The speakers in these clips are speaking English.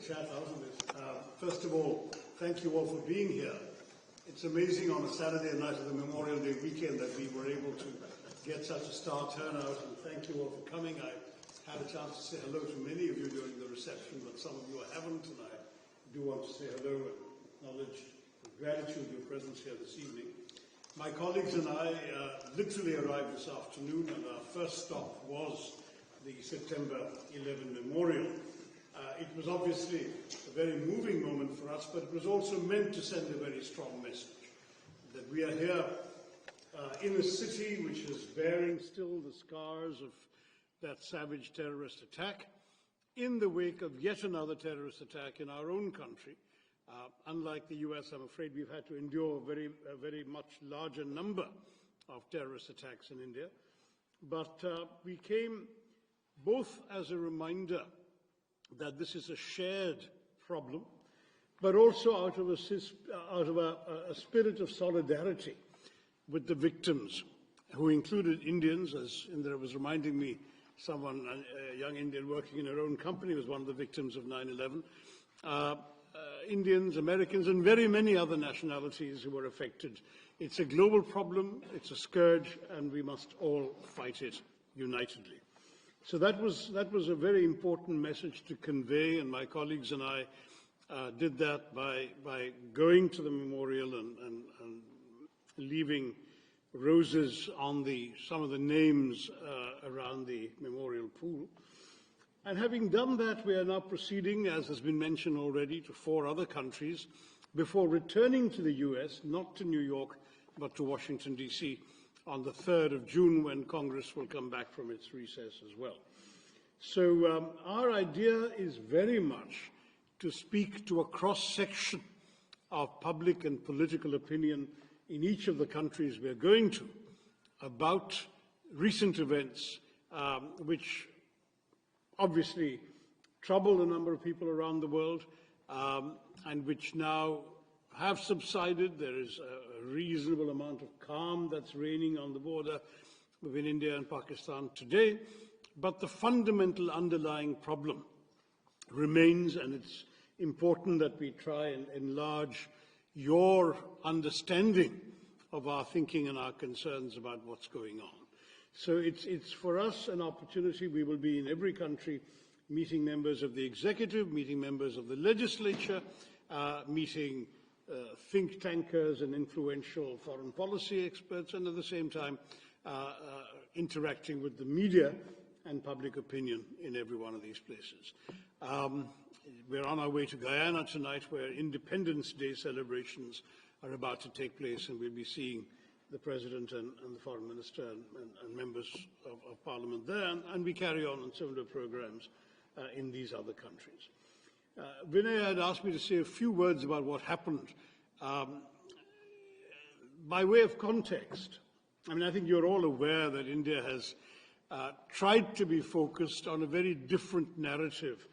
chat out of this. First of all, thank you all for being here. It's amazing on a Saturday night of the Memorial Day weekend that we were able to get such a star turnout, and thank you all for coming. I had a chance to say hello to many of you during the reception, but some of you I haven't, and I do want to say hello and acknowledge with gratitude your presence here this evening. My colleagues and I literally arrived this afternoon, and our first stop was the September 11 Memorial. It was obviously a very moving moment for us, but it was also meant to send a very strong message that we are here in a city which is bearing still the scars of that savage terrorist attack, in the wake of yet another terrorist attack in our own country. Unlike the US, I'm afraid we've had to endure a very much larger number of terrorist attacks in India. But we came both as a reminder that this is a shared problem, but also out of a spirit of solidarity with the victims, who included Indians, as Indra was reminding me, someone, a young Indian working in her own company, was one of the victims of 9/11. Indians, Americans, and very many other nationalities who were affected. It's a global problem, it's a scourge, and we must all fight it unitedly. So that was a very important message to convey, and my colleagues and I did that by going to the memorial and leaving roses on some of the names around the memorial pool. And having done that, we are now proceeding, as has been mentioned already, to 4 other countries before returning to the US, not to New York, but to Washington, D.C., on the 3rd of June, when Congress will come back from its recess as well. So our idea is very much to speak to a cross-section of public and political opinion in each of the countries we're going to about recent events which obviously trouble a number of people around the world and which now have subsided. There is a reasonable amount of calm that's reigning on the border between India and Pakistan today, but the fundamental underlying problem remains, and it's important that we try and enlarge your understanding of our thinking and our concerns about what's going on. So it's for us an opportunity. We will be in every country meeting members of the executive, meeting members of the legislature, meeting think tankers and influential foreign policy experts, and at the same time interacting with the media and public opinion in every one of these places. We're on our way to Guyana tonight, where Independence Day celebrations are about to take place, and we'll be seeing the President and the Foreign Minister and members of Parliament there, and we carry on similar programs in these other countries. Vinay had asked me to say a few words about what happened. By way of context, I mean, I think you're all aware that India has tried to be focused on a very different narrative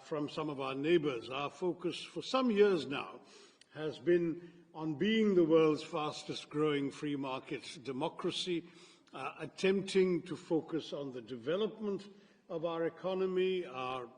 from some of our neighbors. Our focus for some years now has been on being the world's fastest growing free market democracy, attempting to focus on the development of our economy, our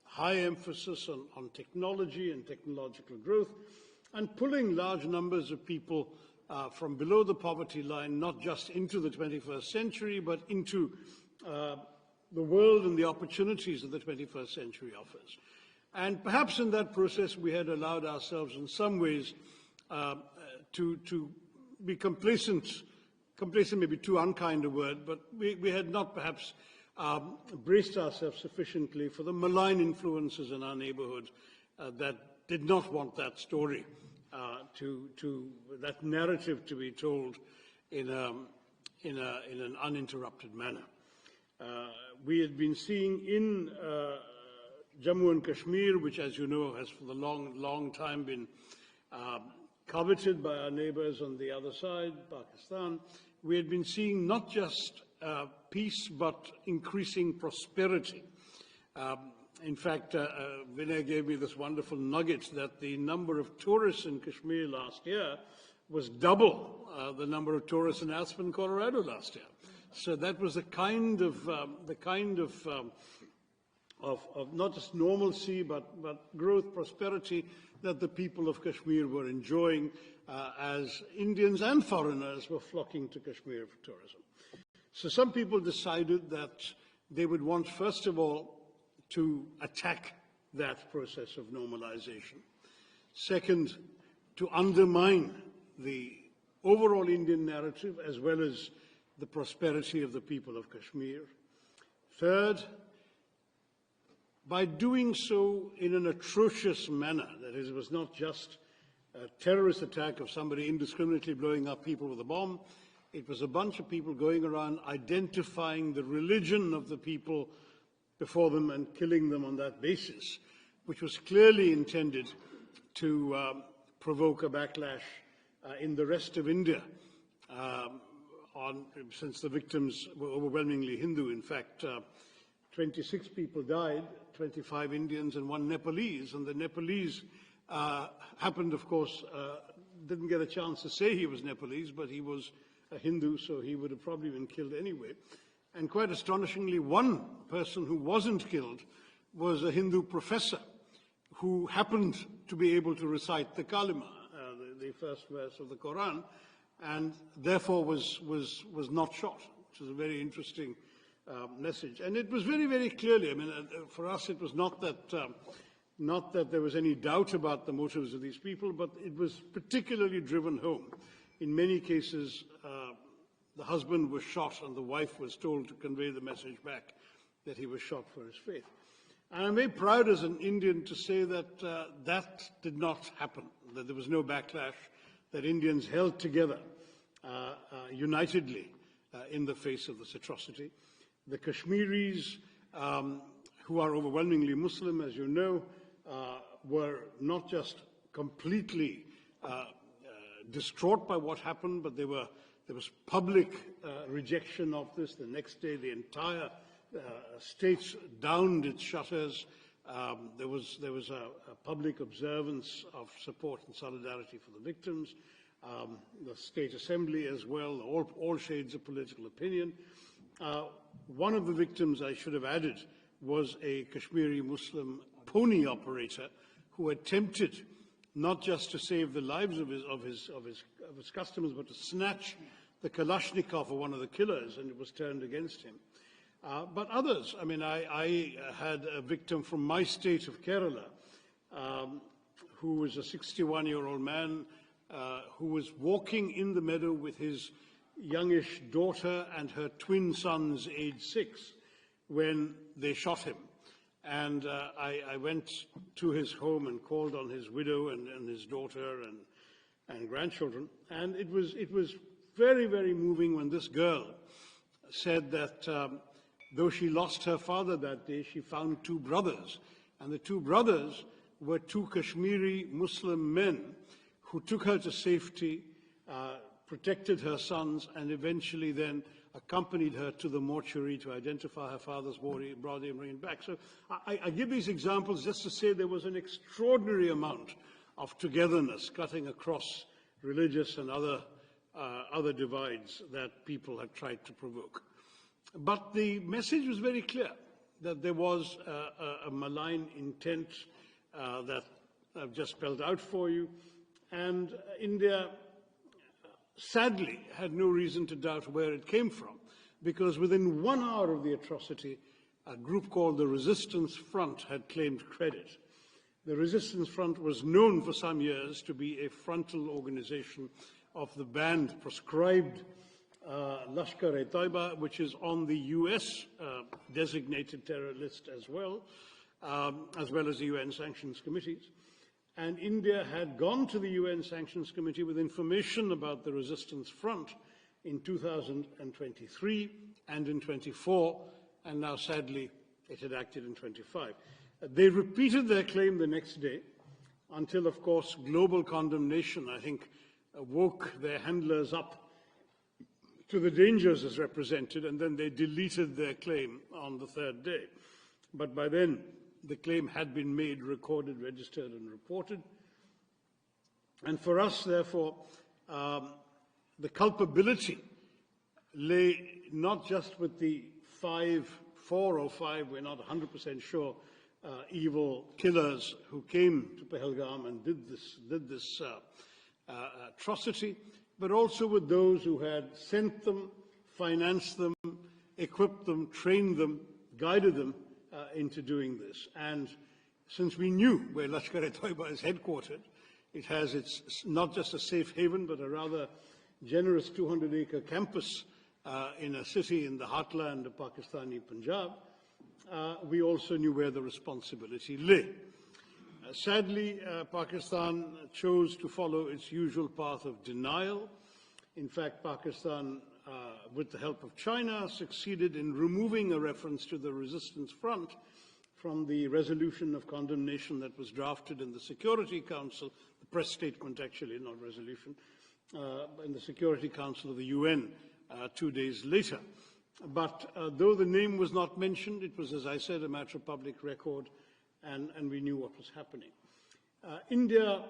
high emphasis on technology and technological growth, and pulling large numbers of people from below the poverty line, not just into the 21st century, but into the world and the opportunities that the 21st century offers. And perhaps in that process we had allowed ourselves in some ways to be complacent. Complacent may be too unkind a word, but we had not perhaps braced ourselves sufficiently for the malign influences in our neighborhood that did not want that story, that narrative to be told in an uninterrupted manner. We had been seeing in Jammu and Kashmir, which, as you know, has for the long time been coveted by our neighbors on the other side, Pakistan. We had been seeing not just peace, but increasing prosperity. In fact, Vinay gave me this wonderful nugget that the number of tourists in Kashmir last year was double the number of tourists in Aspen, Colorado last year. So that was the kind of of not just normalcy, but growth, prosperity that the people of Kashmir were enjoying as Indians and foreigners were flocking to Kashmir for tourism. So some people decided that they would want, first of all, to attack that process of normalization. Second, to undermine the overall Indian narrative as well as the prosperity of the people of Kashmir. Third, by doing so in an atrocious manner, that is, it was not just a terrorist attack of somebody indiscriminately blowing up people with a bomb, it was a bunch of people going around identifying the religion of the people before them and killing them on that basis, which was clearly intended to provoke a backlash in the rest of India, since the victims were overwhelmingly Hindu. In fact, 26 people died, 25 Indians and 1 Nepalese, and the Nepalese happened, of course, didn't get a chance to say he was Nepalese, but he was a Hindu, so he would have probably been killed anyway. And quite astonishingly, one person who wasn't killed was a Hindu professor who happened to be able to recite the Kalima, the first verse of the Quran, and therefore was not shot, which is a very interesting message. And it was very, very clearly, I mean, for us it was not that there was any doubt about the motives of these people, but it was particularly driven home. In many cases, the husband was shot and the wife was told to convey the message back that he was shot for his faith. And I'm very proud as an Indian to say that that did not happen, that there was no backlash, that Indians held together unitedly in the face of this atrocity. The Kashmiris, who are overwhelmingly Muslim, as you know, were not just completely distraught by what happened, but there was public rejection of this. The next day, the entire state downed its shutters. There was a public observance of support and solidarity for the victims. The state assembly as well, all shades of political opinion. One of the victims, I should have added, was a Kashmiri Muslim pony operator who attempted not just to save the lives of his customers, but to snatch the Kalashnikov of one of the killers, and it was turned against him. But others, I mean, I had a victim from my state of Kerala, who was a 61-year-old man who was walking in the meadow with his youngish daughter and her twin sons, aged 6, when they shot him. And I went to his home and called on his widow and his daughter and grandchildren. And it was very, very moving when this girl said that though she lost her father that day, she found 2 brothers. And the 2 brothers were 2 Kashmiri Muslim men who took her to safety, protected her sons, and eventually then accompanied her to the mortuary to identify her father's body and bring it back. So I give these examples just to say there was an extraordinary amount of togetherness cutting across religious and other divides that people had tried to provoke. But the message was very clear, that there was a malign intent that I've just spelled out for you. And India, sadly, had no reason to doubt where it came from, because within 1 hour of the atrocity, a group called the Resistance Front had claimed credit. The Resistance Front was known for some years to be a frontal organization of the banned, proscribed Lashkar-e-Taiba, which is on the US designated terror list as well as the UN sanctions committees. And India had gone to the UN Sanctions Committee with information about the Resistance Front in 2023 and in 24, and now sadly it had acted in 25. They repeated their claim the next day until, of course, global condemnation, I think, woke their handlers up to the dangers as represented, and then they deleted their claim on the 3rd day. But by then, the claim had been made, recorded, registered, and reported. And for us, therefore, the culpability lay not just with the 5 4 or 5, we're not 100% sure, evil killers who came to Pahalgam and did this atrocity, but also with those who had sent them, financed them, equipped them, trained them, guided them into doing this. And since we knew where Lashkar-e-Toiba is headquartered, it has its not just a safe haven, but a rather generous 200-acre campus in a city in the heartland of Pakistani Punjab. We also knew where the responsibility lay. Sadly, Pakistan chose to follow its usual path of denial. In fact, Pakistan, with the help of China, succeeded in removing a reference to the resistance front from the resolution of condemnation that was drafted in the Security Council, the press statement actually, not resolution, in the Security Council of the UN 2 days later. But though the name was not mentioned, it was, as I said, a matter of public record, and we knew what was happening. India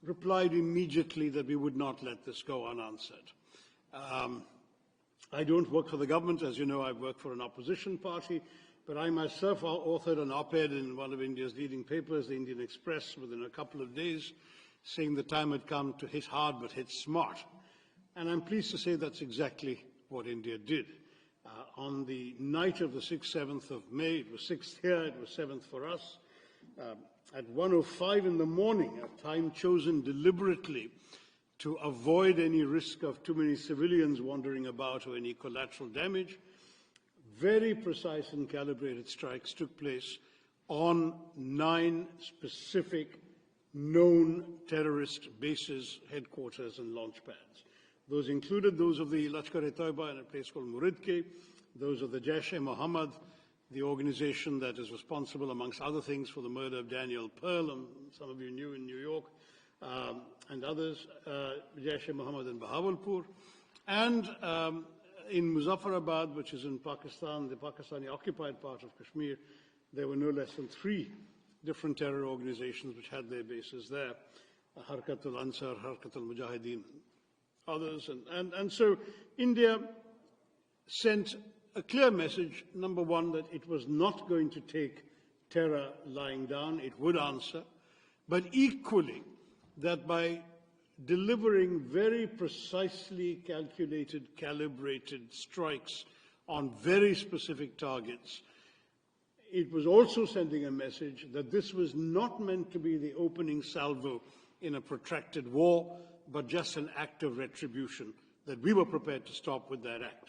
replied immediately that we would not let this go unanswered. I don't work for the government. As you know, I work for an opposition party, but I myself authored an op-ed in one of India's leading papers, the Indian Express, within a couple of days, saying the time had come to hit hard but hit smart. And I'm pleased to say that's exactly what India did. On the night of the 6th, 7th of May, it was 6th here, it was 7th for us, at 1:05 in the morning, a time chosen deliberately to avoid any risk of too many civilians wandering about or any collateral damage, very precise and calibrated strikes took place on 9 specific known terrorist bases, headquarters and launch pads. Those included those of the Lashkar-e-Toiba in a place called Muridke, those of the Jaish-e-Mohammed, the organization that is responsible, amongst other things, for the murder of Daniel Pearl, some of you knew in New York, and others, Jaish-e-Mohammed in Bahawalpur, and in Muzaffarabad, which is in Pakistan, the Pakistani-occupied part of Kashmir, there were no less than 3 different terror organizations which had their bases there, Harkatul Ansar, Harkatul Mujahideen, others. And so India sent a clear message, number one, that it was not going to take terror lying down, it would answer, but equally that by delivering very precisely calculated, calibrated strikes on very specific targets, it was also sending a message that this was not meant to be the opening salvo in a protracted war, but just an act of retribution, that we were prepared to stop with that act.